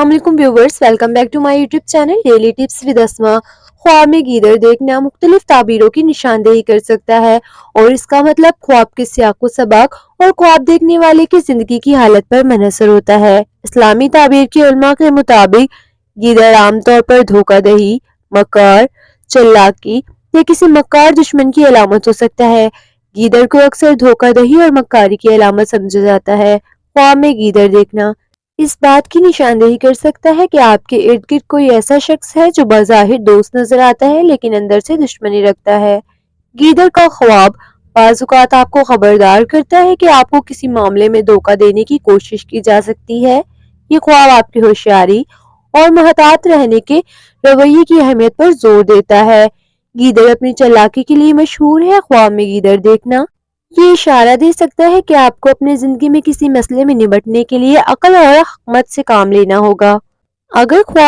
अस्सलाम viewers, welcome back to my YouTube channel daily tips with Asma. ख्वाब में गीदड़ देखना मुख्तलिफ ताबीरों की निशानदेही कर सकता है और इसका मतलब ख्वाब के सियाको सबक और ख्वाब देखने वाले की जिंदगी की हालत पर मुनहसर होता है। इस्लामी ताबीर के उलमा के मुताबिक गीदड़ आमतौर पर धोखाधड़ी, मकर, चालाकी या किसी मक्कार दुश्मन की अलामत हो सकता है। गीदड़ को अक्सर धोखाधड़ी और मक्कारी की अलामत समझा जाता है। ख्वाब में गीदड़ देखना इस बात की निशानदेही कर सकता है कि आपके इर्द गिर्द कोई ऐसा शख्स है जो बाज़ाहिर दोस्त नजर आता है लेकिन अंदर से दुश्मनी रखता है। गीदड़ का ख्वाब बाज़ औक़ात आपको खबरदार करता है कि आपको किसी मामले में धोखा देने की कोशिश की जा सकती है। ये ख्वाब आपकी होशियारी और मुहतात रहने के रवैये की अहमियत पर जोर देता है। गीदड़ अपनी चालाकी के लिए मशहूर है। ख्वाब में गीदड़ देखना ये इशारा दे सकता है कि आपको अपनी जिंदगी में किसी मसले में निपटने के लिए अक्ल और हिकमत से काम लेना होगा। अगर ख्वाब